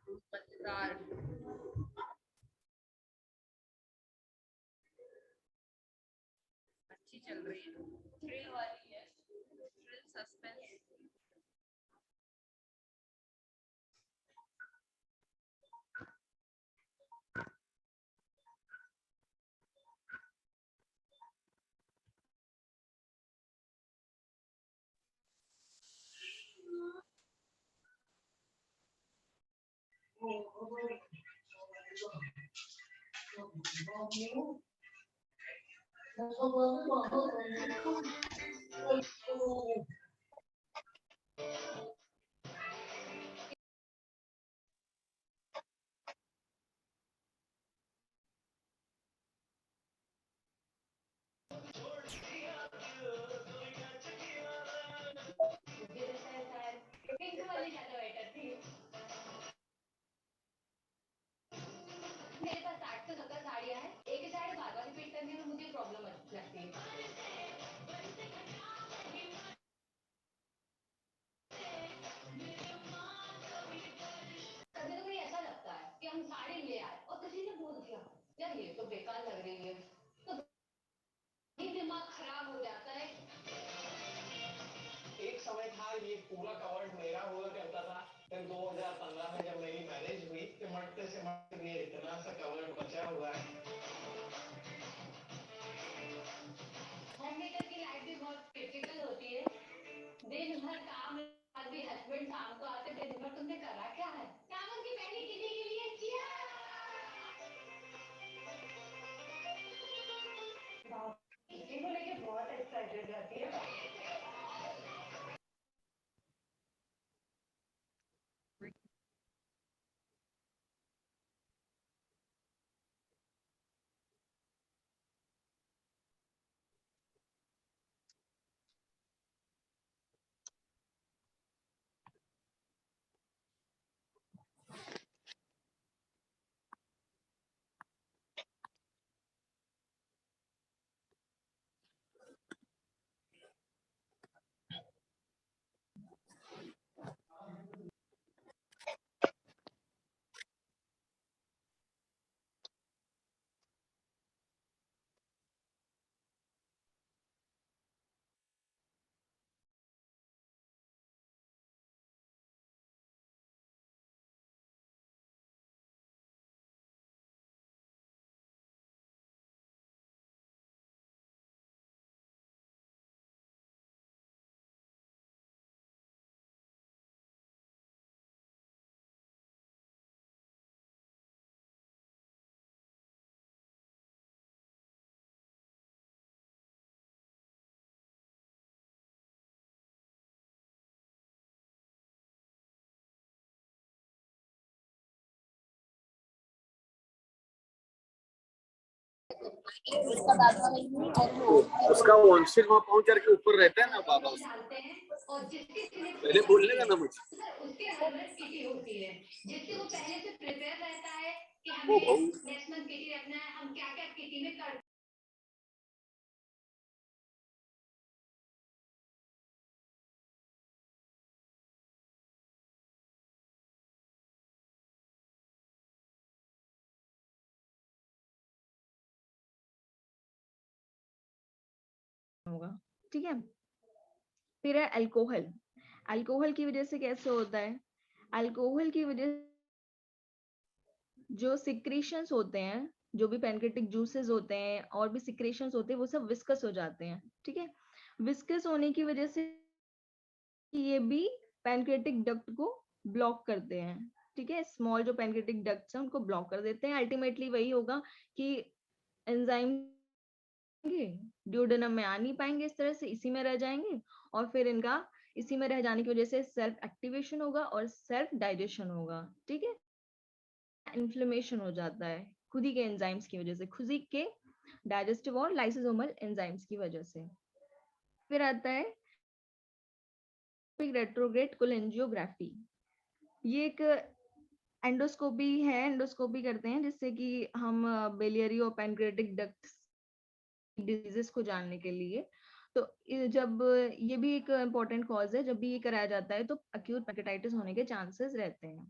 मजेदार। अच्छी चल रही है, थ्रिल वाली है, थ्रिल सस्पेंस। मेरे पास 60 से 70 साड़ियां हैं, एक ही साड़ी बार बार रिपीट करने में मुझे प्रॉब्लम लगती है। कभी कभी ऐसा लगता है कि हम साड़ी ले आए और किसी ने बोल दिया यार ये तो बेकार लग रही है, तो दिमाग खराब हो जाता है। एक समय था ये पूरा कवर्ड मेरा हुआ करता था, फिर 2015 में जब मेरी मैरिज हुई सिमटते सिमटते ये इतना सा कवर्ड बचा हुआ है। होममेकर की लाइफ भी बहुत क्रिटिकल होती है। दिन भर काम भी हस्बैंड शाम को आते, दिन भर तुमने करा क्या है? कामन की पहली किटी के लिए किटी को लेके बहुत एक्साइटेड रहती है। उसका वंशिल वहां पहुंच करके ऊपर रहता है ना बाबा, पहले बोलने का ना मुझे उसके हर वर्ष किटी होती है, जिससे वो पहले से प्रिपेयर रहता है कि हमें नेक्स्ट मंथ किटी रखना है, हम क्या क्या किटी में कर होगा। ठीक है, फिर है अल्कोहल। अल्कोहल की वजह से कैसे होता है? अल्कोहल की वजह जो सिक्रीशंस होते हैं, जो भी पैनक्रेटिक जूसेस होते हैं और भी सिक्रेशंस होते हैं, वो सब विस्कस हो जाते हैं। ठीक है, विस्कस होने की वजह से ये भी पैनक्रेटिक डक्ट को ब्लॉक करते हैं। ठीक है, स्मॉल जो पैनक्रेटिक डक्ट्स हैं उनको ब्लॉक कर देते हैं। अल्टीमेटली वही होगा कि एंजाइम ड्यूडेनम में आ नहीं पाएंगे, इस तरह से इसी में रह जाएंगे, और फिर इनका इसी में रह जाने की वजह से सेल्फ एक्टिवेशन होगा और सेल्फ डाइजेशन होगा। ठीक है, इन्फ्लेमेशन हो जाता है खुद ही के एंजाइम्स की वजह से, खुद ही के डाइजेस्टिव और लाइसोसोमल एंजाइम्स की वजह से। फिर आता है रेट्रोग्रेड कोलेंजियोग्राफी। ये एक एंडोस्कोपी है, एंडोस्कोपी करते हैं जिससे कि हम बेलियरी और पैनक्रेटिक डक्ट डिजीजेस को जानने के लिए। तो जब ये भी एक इम्पोर्टेंट कॉज है, जब भी ये कराया जाता है तो अक्यूट पैंक्रेटाइटिस होने के चांसेस रहते हैं।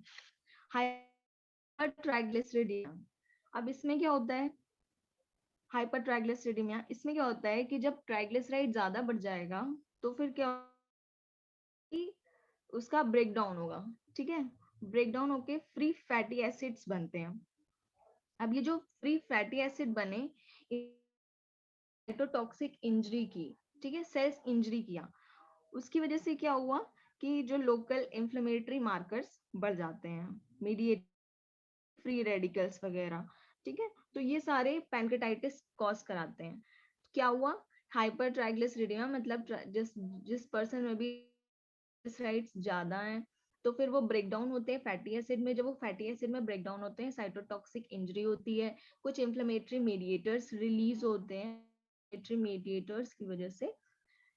हाइपर ट्राइग्लिसरीडियम। अब इसमें क्या होता है, हाइपर ट्राइग्लिसरीडियम, इसमें क्या होता है कि जब ट्राइग्लिसराइड ज्यादा बढ़ जाएगा तो फिर क्या कि उसका ब्रेक डाउन होगा, ठीक है, ब्रेक डाउन होके फ्री फैटी एसिड्स बनते हैं। अब ये जो फ्री फैटी एसिड बने, साइटोटॉक्सिक इंजरी की, ठीक है, सेल्स इंजरी किया, उसकी वजह से क्या हुआ कि जो लोकल इन्फ्लेमेटरी मार्कर्स बढ़ जाते हैं, मीडिएट फ्री रेडिकल्स वगैरह, ठीक है, तो ये सारे पैनक्रेटाइटिस कॉज कराते हैं। क्या हुआ, हाइपर ट्राइग्लिसरीडियम मतलब जिस जिस पर्सन में भी ट्राइग्लिसराइड्स ज्यादा हैं तो फिर वो ब्रेक डाउन होते हैं फैटी एसिड में, जब वो फैटी एसिड में ब्रेक डाउन होते हैं साइटोटॉक्सिक इंजरी होती है, कुछ इन्फ्लेमेटरी मीडिएटर्स रिलीज होते हैं, इन्फ्लेमेटरी मीडिएटर्स की वजह से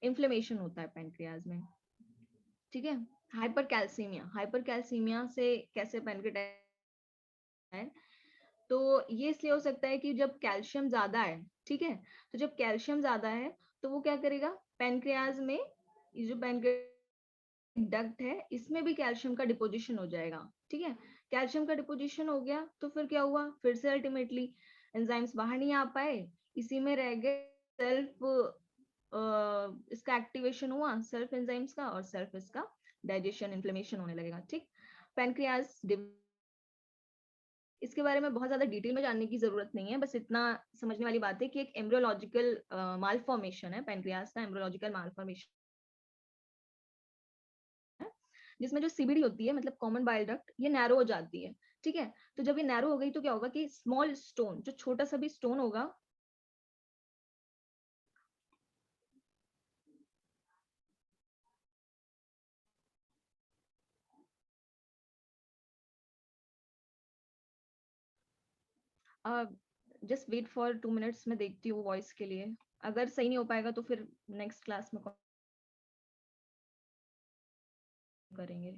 इन्फ्लेमेशन होता है पैनक्रियाज में, ठीक है। हाइपर कैल्सीमिया से कैसे पैनक्रेटाइटिस है, तो ये इसलिए हो सकता है कि जब कैल्शियम ज्यादा है, ठीक है, तो जब कैल्शियम ज्यादा है तो वो क्या करेगा, पैनक्रियाज में ये जो पैनक्रियाज डक्ट है इसमें भी कैल्शियम का डिपोजिशन हो जाएगा, ठीक है, कैल्शियम का डिपोजिशन हो गया तो फिर क्या हुआ, फिर से अल्टीमेटली एंजाइम्स बाहर नहीं आ पाए, इसी में रह गए, सेल्फ इसका एक्टिवेशन हुआ सेल्फ एंजाइम्स का, और सेल्फ इसका डाइजेशन इन्फ्लेमेशन होने लगेगा, ठीक। पैनक्रियाज, इसके बारे में बहुत ज्यादा डिटेल में जानने की जरूरत नहीं है, बस इतना समझने वाली बात है कि एक एम्ब्रियोलॉजिकल मालफॉर्मेशन है, पैनक्रियाज का एम्ब्रियोलॉजिकल मालफॉर्मेशन है, जिसमें जो सीबीडी होती है मतलब कॉमन बाइल डक्ट ये नैरो हो जाती है, ठीक है, तो जब ये नैरो हो गई तो क्या होगा कि स्मॉल स्टोन, जो छोटा सा भी स्टोन होगा, जस्ट वेट फॉर 2 मिनट्स, मैं देखती हूँ वॉइस के लिए, अगर सही नहीं हो पाएगा तो फिर नेक्स्ट क्लास में करेंगे।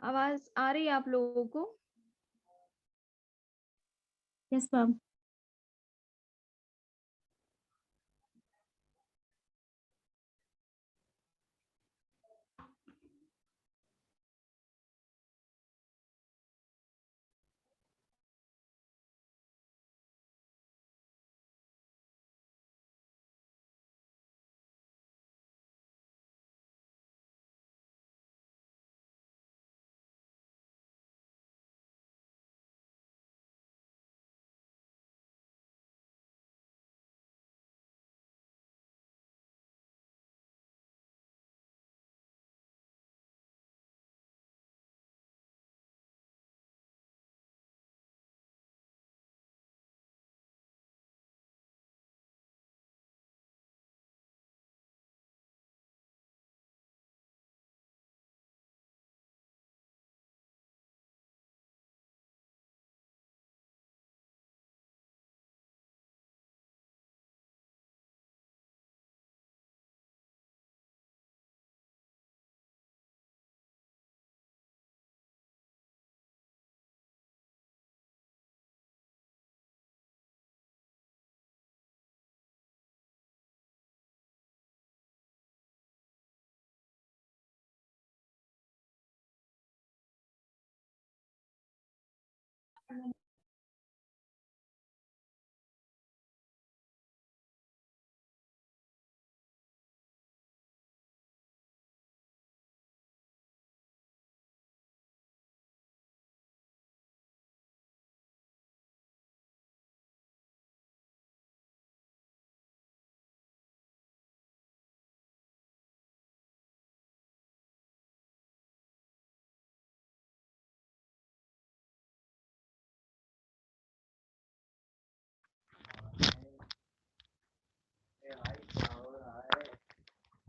आवाज आ रही है आप लोगों को? Yes ma'am.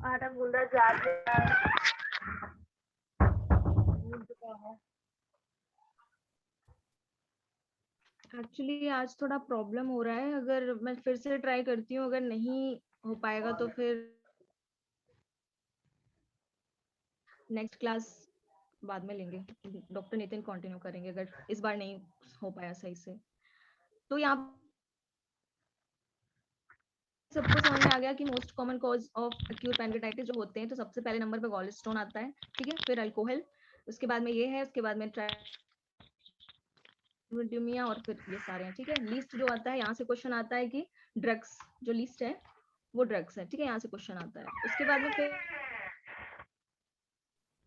आटा गूंदा जा रहा है। एक्चुअली आज थोड़ा प्रॉब्लम हो रहा है, अगर मैं फिर से ट्राई करती हूँ, अगर नहीं हो पाएगा तो फिर नेक्स्ट क्लास बाद में लेंगे, डॉक्टर नितिन कंटिन्यू करेंगे अगर इस बार नहीं हो पाया सही से। तो यहाँ सबको समझ में आ गया कि most common cause of acute pancreatitis जो होते हैं, तो सबसे पहले नंबर पे गॉल स्टोन आता है, ठीक है, फिर अल्कोहल, उसके बाद में ये है, उसके बाद में ट्राइसोडियमिया और फिर ये सारे हैं, ठीक है। लिस्ट जो आता है, यहाँ से क्वेश्चन आता है कि ड्रग्स जो लिस्ट है वो ड्रग्स है, ठीक है, यहाँ से क्वेश्चन आता है। उसके बाद में फिर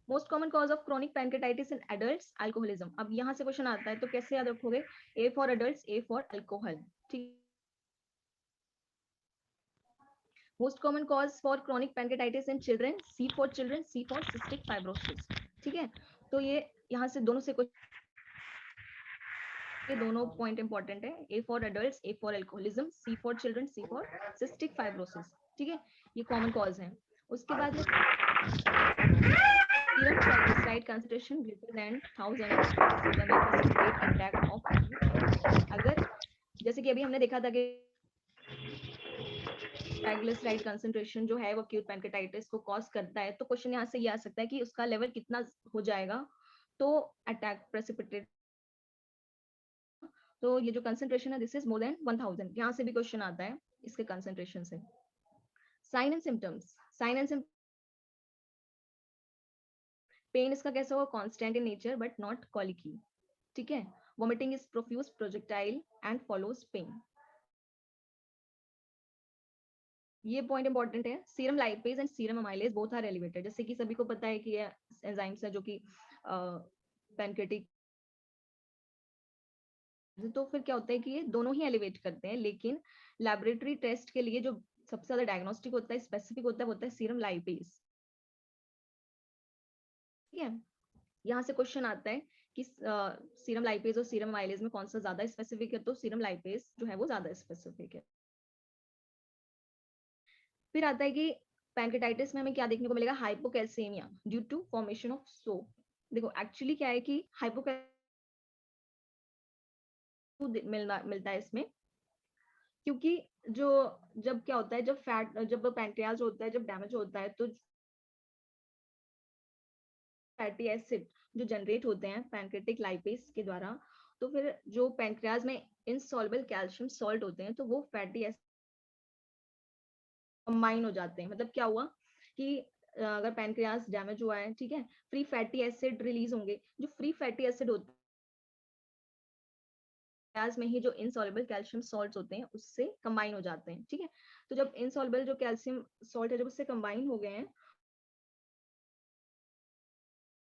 most common cause of chronic pancreatitis in adults alcoholism. अब यहाँ से क्वेश्चन आता है तो कैसे याद रखोगे, A for adults, A for alcohol, ठीक। Most common cause for chronic pancreatitis in children, C for children, C for cystic fibrosis, ठीक है। तो ये यहाँ से दोनों से ये दोनों पॉइंट इंपॉर्टेंट है, A for adults, A for alcoholism, C for children, C for cystic fibrosis, ठीक है, ये कॉमन कॉज है। उसके बाद में serum triglyceride concentration greater than 1000 may precipitate attack of acute। अगर जैसे कि अभी हमने देखा था कि ट्राइग्लिसराइड कंसंट्रेशन जो है वो acute pancreatitis को कॉज करता है, तो क्वेश्चन यहाँ से ये आ सकता है कि उसका लेवल कितना हो जाएगा तो अटैक प्रेसिपिटेट। तो ये जो कंसंट्रेशन है दिस इज मोर देन 1000, यहाँ से भी क्वेश्चन आता है इसके कंसंट्रेशन से। Sign and symptoms, sign and symptoms, pain इसका कैसा होगा, constant in nature but not colicky, ठीक है। Vomiting is profuse projectile and follows pain, ये पॉइंट इंपॉर्टेंट है। Serum lipase and serum amylase both are elevated, जैसे कि सभी को पता है कि ये एंजाइम्स है जो कि पैनक्रेटिक, तो फिर क्या होता है कि ये दोनों ही एलिवेट करते हैं, लेकिन लैबोरेटरी टेस्ट के लिए जो सबसे ज्यादा डायग्नोस्टिक होता है, स्पेसिफिक होता है, वो होता है सीरम लाइपेज, ठीक है। यहाँ से क्वेश्चन आता है कि सीरम लाइपेज और सीरम अमाइलेज में कौन सा ज्यादा स्पेसिफिक है, तो सीरम लाइपेज जो है वो ज्यादा स्पेसिफिक है। फिर आता है कि पैनक्रेटाइटिस में हमें क्या देखने को मिलेगा, hypocalcemia due to formation of soap. देखो एक्चुअली क्या है कि मिलता है इसमें, क्योंकि जो जब क्या होता है, जब पैनक्रियाज होता है, जब डैमेज होता है, तो फैटी एसिड जो जनरेट होते हैं पैनक्रेटिक लाइपेज के द्वारा, तो फिर जो पैनक्रियाज में इनसॉल्युबल कैल्शियम सॉल्ट होते हैं, तो वो फैटी एसिड कंबाइन हो जाते हैं। मतलब क्या हुआ कि अगर पैनक्रियाज डैमेज हुआ है, ठीक है, फ्री फैटी एसिड रिलीज होंगे, जो फ्री फैटी एसिड होते हैं में ही जो इनसॉल्युबल कैल्शियम सॉल्ट्स होते हैं उससे कंबाइन हो जाते हैं, ठीक है। तो जब इनसॉल्युबल जो कैल्शियम सॉल्ट है जब उससे कंबाइन हो गए हैं,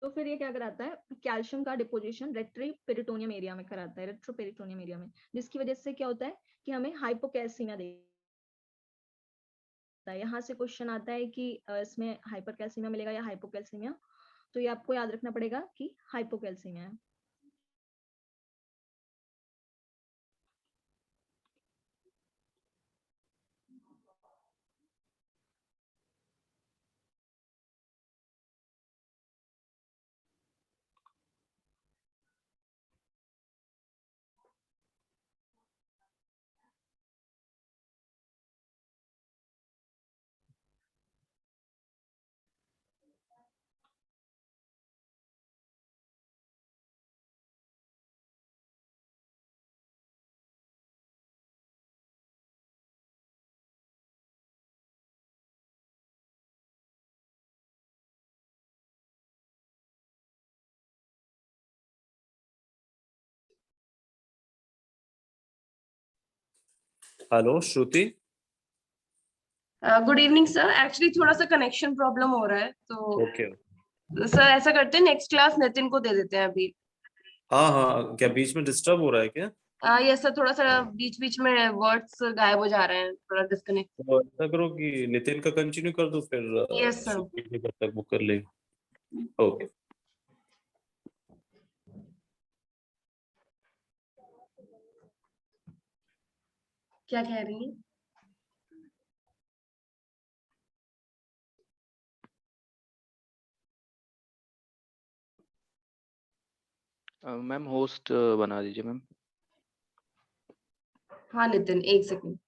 तो फिर ये क्या कराता है, कैल्शियम का डिपोजिशन रेट्रोपेरिटोनियम एरिया में कराता है, रेट्रोपेरिटोनियम एरिया में, जिसकी वजह से क्या होता है कि हमें हाइपोकैल्सीमिया देता है। यहाँ से क्वेश्चन आता है कि इसमें हाइपरकैल्सीमिया मिलेगा या हाइपोकैल्सीमिया, तो ये आपको याद रखना पड़ेगा कि हाइपोकैल्सीमिया है। हेलो श्रुति। गुड इवनिंग सर, एक्चुअली थोड़ा सा कनेक्शन प्रॉब्लम हो रहा है, तो ओके। सर ऐसा करते हैं नेक्स्ट क्लास नितिन को दे देते हैं अभी। हाँ हाँ, क्या बीच में डिस्टर्ब हो रहा है क्या? यस सर, थोड़ा सा बीच बीच में वर्ड्स गायब हो जा रहे हैं, थोड़ा डिस्कनेक्ट। तो ऐसा करो कि नितिन का कंटिन्यू कर दो, फिर यस सर। श्रुति के कब तक बुक कर ले। ओके। क्या कह रही है? मैम होस्ट बना दीजिए मैम। हाँ नितिन, एक सेकंड।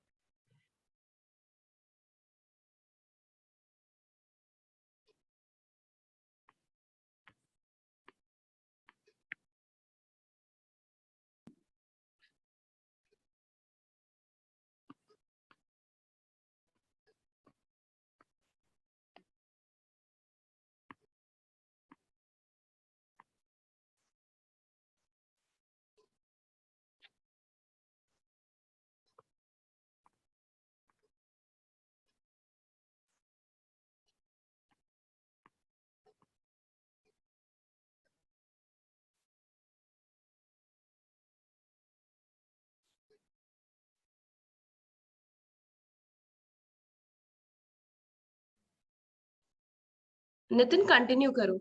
नितिन कंटिन्यू करो।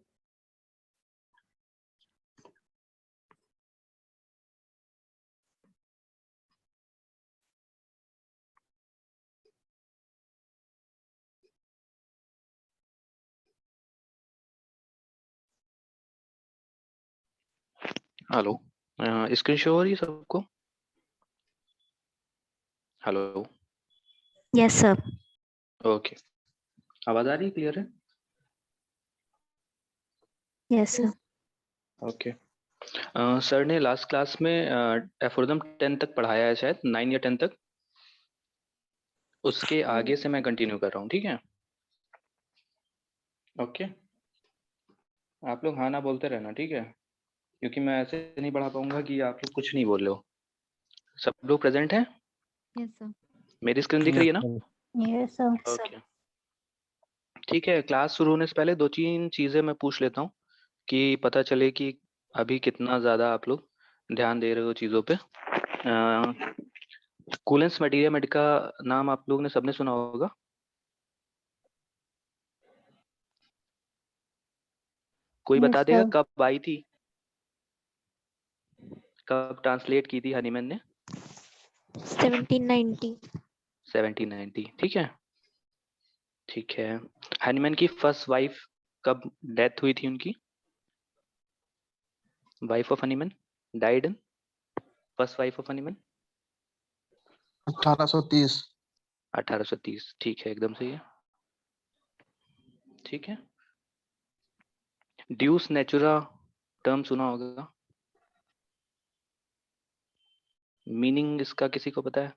हेलो, स्क्रीन शो हो रही है सबको? Hello, yes sir. ओके, आवाज आ रही है? क्लियर है? Yes sir. ओके। सर ने लास्ट क्लास में एफोरदम 10 तक पढ़ाया है, शायद 9 या 10 तक। उसके आगे से मैं कंटिन्यू कर रहा हूँ, ठीक है? ओके, आप लोग हाँ ना बोलते रहना, ठीक है? क्योंकि मैं ऐसे नहीं पढ़ा पाऊंगा कि आप लोग कुछ नहीं बोल रहे हो। सब लोग प्रेजेंट हैं? Yes sir. मेरी स्क्रीन दिख रही है ना? Yes sir. ओके, ठीक है। क्लास शुरू होने से पहले 2-3 चीज़ें मैं पूछ लेता हूँ कि पता चले कि अभी कितना ज़्यादा आप लोग ध्यान दे रहे हो चीज़ों पे। कूलेंस मटेरिया मेड का नाम आप लोग ने सबने सुना होगा। कोई Yes, बता देगा sir. कब आई थी, कब ट्रांसलेट की थी हनीमैन ने? 1790. 1790, ठीक है। ठीक है, हनीमैन की फर्स्ट वाइफ कब डेथ हुई थी उनकी? Wife of Hahnemann died in, first wife of Hahnemann? 1830। 1830, ठीक है, एकदम सही है। ठीक है, ड्यूस नेचुरा टर्म सुना होगा, मीनिंग इसका किसी को पता है?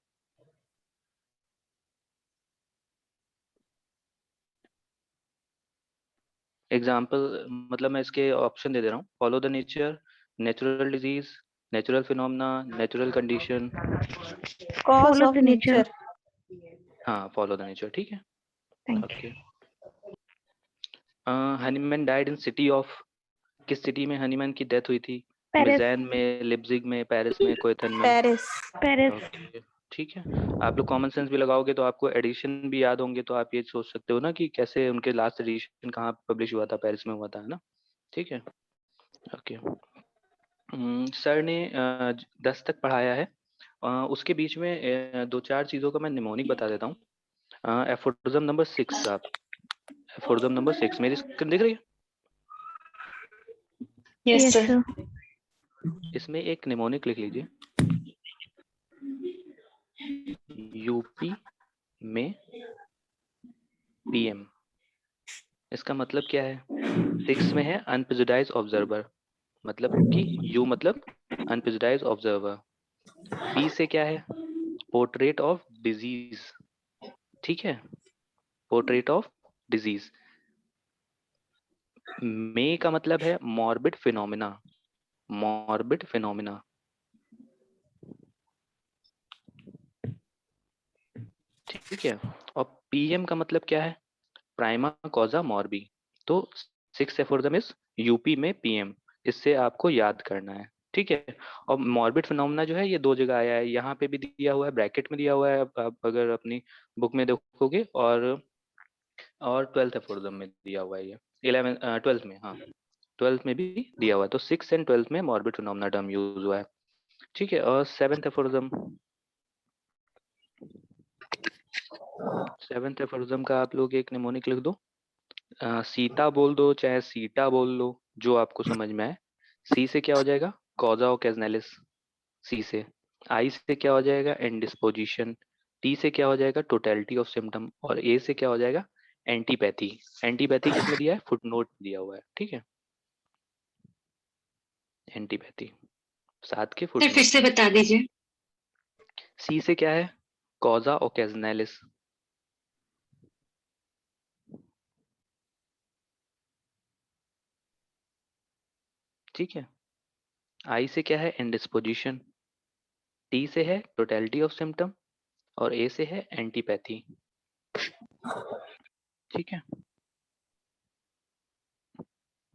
एग्जाम्पल मतलब मैं इसके ऑप्शन दे रहा हूँ। Follow the nature, natural disease, natural phenomena, natural condition. Cause of nature. हाँ, फॉलो द नेचर, ठीक है। Thank okay, Hahnemann died in city of, किस सिटी में हनीमैन की डेथ हुई थी? Paris. मिज़ैन में, लिप्जिग में, पेरिस में, कोएथन में? Paris. Paris. ओके, ठीक है। आप लोग कॉमन सेंस भी लगाओगे तो आपको एडिशन भी याद होंगे, तो आप ये सोच सकते हो ना कि कैसे उनके लास्ट एडिशन कहाँ पब्लिश हुआ था, पेरिस में हुआ था, है ना? ठीक है, ओके। सर ने 10 तक पढ़ाया है। उसके बीच में 2-4 चीज़ों का मैं निमोनिक बता देता हूँ। एफोरिज्म नंबर 6, आप एफोरिज्म नंबर 6 मेरी स्क्रीन दिख रही है? Yes, sir. इसमें एक निमोनिक लिख लीजिए, यूपी में पीएम। इसका मतलब क्या है? 6 में है अनप्रेजुडाइज्ड ऑब्जर्वर, मतलब कि यू मतलब अनप्रेजुडाइज्ड ऑब्जर्वर। पी से क्या है? पोर्ट्रेट ऑफ डिजीज, ठीक है, पोर्ट्रेट ऑफ डिजीज। मे का मतलब है मॉर्बिड फिनोमिना, मॉर्बिड फिनोमिना, ठीक है। और पीएम का मतलब क्या है? Prima कॉजा Moby. तो 6 एफोरिज्म इज यूपी में पीएम, इससे आपको याद करना है, ठीक है। और मॉर्बिड फिनोमेना जो है ये 2 जगह आया है, यहाँ पे भी दिया हुआ है, ब्रैकेट में दिया हुआ है, आप अगर अपनी बुक में देखोगे, और 12th एफोरिज्म में दिया हुआ है ये, 12th में, हाँ 12th में भी दिया हुआ है। तो 6 एंड 12th में मॉर्बिड फिनोमेना टर्म यूज हुआ है, ठीक है। और 7th एफोरिज्म का आप लोग एक निमोनिक लिख दो। सीता बोल दो चाहे सीटा बोल लो, जो आपको समझ में आए। सी से क्या हो जाएगा? कॉजा ओकेजनैलिस, सी से। आई से क्या हो जाएगा, इंडिस्पोजिशन। टी से क्या हो जाएगा, टोटलिटी ऑफ सिम्टम। और ए से क्या हो जाएगा, एंटीपैथी। एंटीपैथी किसमें दिया है, फुटनोट दिया हुआ है, ठीक है। एंटीपैथी साथ के सर फिर फुटनोट। से बता दीजिए। सी से क्या है, कॉजा ओकेजनैलिस। ठीक है। आई से क्या है, इंडिस्पोजिशन। टी से है टोटलिटी ऑफ सिम्टम। और ए से है एंटीपैथी। ठीक है,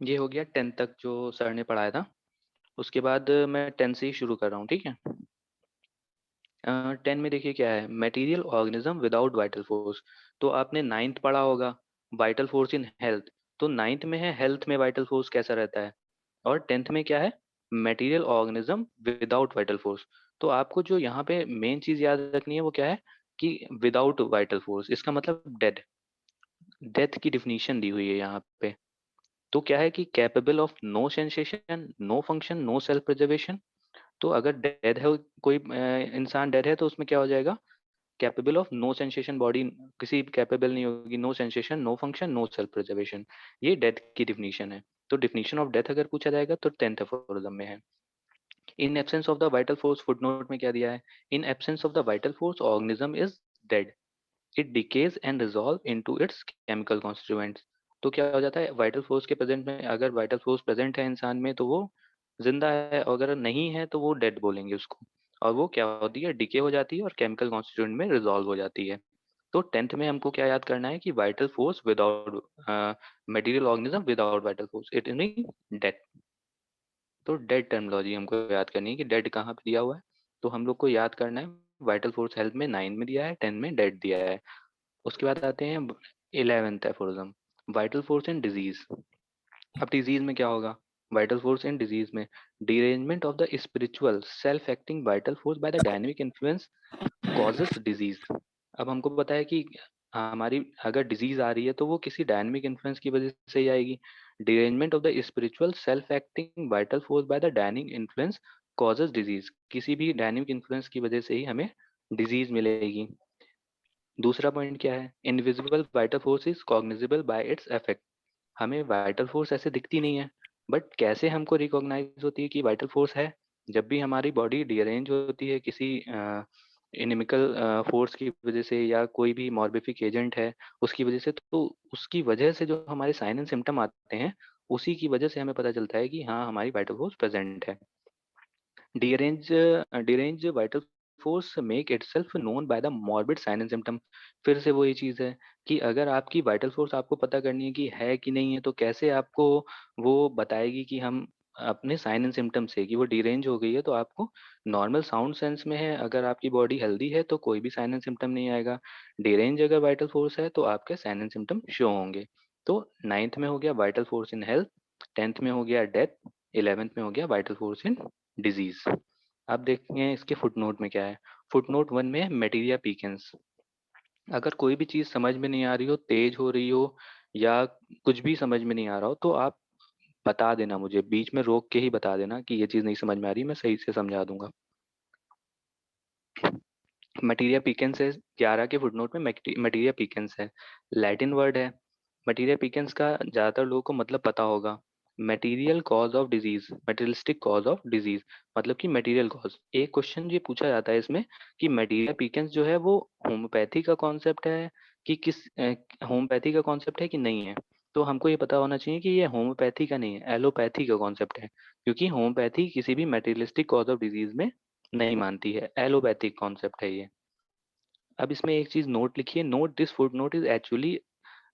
ये हो गया 10 तक जो सर ने पढ़ाया था। उसके बाद मैं 10 से ही शुरू कर रहा हूँ, ठीक है। 10 में देखिए क्या है, material organism without vital force. तो आपने 9th पढ़ा होगा, वाइटल फोर्स इन हेल्थ। तो 9th में है हेल्थ में वाइटल फोर्स कैसा रहता है, और 10th में क्या है, material organism without vital force. तो आपको जो यहाँ पे मेन चीज याद रखनी है वो क्या है, कि विदाउट वाइटल फोर्स इसका मतलब डेड। डेथ की डिफिनीशन दी हुई है यहाँ पे। तो क्या है कि capable of no sensation, no function, no self preservation. तो अगर डेड है कोई इंसान डेड है तो उसमें क्या हो जाएगा, capable of no sensation body, किसी कैपेबल नहीं होगी, no sensation, no function, no self preservation. ये डेथ की डिफिनीशन है। तो डिफिनीशन ऑफ डेथ अगर पूछा जाएगा तो 10th एफोरिज्म में है। In absence of the vital force, footnote में क्या दिया है, in absence of the vital force organism is dead, it decays and resolve into its chemical constituents. तो क्या हो जाता है, वाइटल फोर्स के प्रेजेंट में, अगर वाइटल फोर्स प्रेजेंट है इंसान में तो वो जिंदा है, और अगर नहीं है तो वो डेड बोलेंगे उसको। और वो क्या होती है, डिके हो जाती है और केमिकल कॉन्स्टिट्यूएंट में रिजॉल्व हो जाती है। तो 10th में हमको क्या याद करना है, कि vital force without material organism without vital force it is dead. तो डेड टर्मिनोलॉजी हमको याद करनी है कि डेड कहाँ पे दिया हुआ है। तो हम लोग को याद करना है, वाइटल फोर्स हेल्थ में 9 में दिया है, 10 में डेड दिया है। उसके बाद आते हैं 11th aphorism, vital force in disease. अब डिजीज में क्या होगा, वाइटल फोर्स इन डिजीज में, derangement of the spiritual self acting vital force by the dynamic influence causes disease. अब हमको पता है कि हमारी अगर डिजीज आ रही है तो वो किसी डायनेमिक इन्फ्लुएंस की वजह से ही आएगी। Derangement of the spiritual self acting vital force by the dynamic influence causes disease, किसी भी डायनेमिक इन्फ्लुएंस की वजह से ही हमें डिजीज मिलेगी। दूसरा पॉइंट क्या है, invisible vital force is cognizable bye its effect. हमें वाइटल फोर्स ऐसे दिखती नहीं है, बट कैसे हमको रिकॉग्नाइज होती है कि वाइटल फोर्स है, जब भी हमारी बॉडी डिअरेंज होती है किसी इनिमिकल फोर्स की वजह से, या कोई भी मॉर्बिफिक एजेंट है उसकी वजह से, तो उसकी वजह से जो हमारे साइन एंड सिम्टम आते हैं, उसी की वजह से हमें पता चलता है कि हाँ हमारी वाइटल फोर्स प्रेजेंट है। deranged vital force make itself known by the morbid sign and symptom। फिर से वही चीज है कि अगर आपकी वाइटल फोर्स आपको पता करनी है कि है कि नहीं है, तो कैसे आपको वो बताएगी कि हम अपने साइन एंड सिम्टम से, कि वो डिरेंज हो गई है तो आपको नॉर्मल साउंड सेंस में है, अगर आपकी बॉडी हेल्दी है तो कोई भी साइन एंड सिम्टम नहीं आएगा। डिरेंज अगर वाइटल फोर्स है तो आपके साइन एंड सिम्टम शो होंगे। तो 9th में हो गया vital force in health, 10th में हो गया डेथ, 11th में हो गया वाइटल फोर्स इन डिजीज। अब देखेंगे इसके फुटनोट में क्या है। फुटनोट 1 में है मटेरिया पिकेंस। अगर कोई भी चीज समझ में नहीं आ रही हो, तेज हो रही हो, या कुछ भी समझ में नहीं आ रहा हो, तो आप बता देना मुझे, बीच में रोक के ही बता देना कि ये चीज नहीं समझ में आ रही, मैं सही से समझा दूंगा। मटीरिया पिकेंस है 11 के फुटनोट में, मटीरिया पिकेंस है, लैटिन वर्ड है। मटीरिया पिकेंस का ज्यादातर लोगों को मतलब पता होगा, material cause of disease, materialistic cause of disease, मतलब कि मटेरियल कॉज। एक क्वेश्चन ये पूछा जाता है इसमें कि मटीरिया पिकेंस जो है वो होम्योपैथी का कॉन्सेप्ट है कि किस होम्योपैथी का कॉन्सेप्ट है कि नहीं है। तो हमको ये पता होना चाहिए कि ये होम्योपैथी का नहीं है, एलोपैथी का कॉन्सेप्ट है, क्योंकि होम्योपैथी किसी भी मटेरियलिस्टिक कॉज ऑफ डिजीज में नहीं मानती है, एलोपैथिक कॉन्सेप्ट है ये। अब इसमें एक चीज नोट लिखिए, note this foot note is actually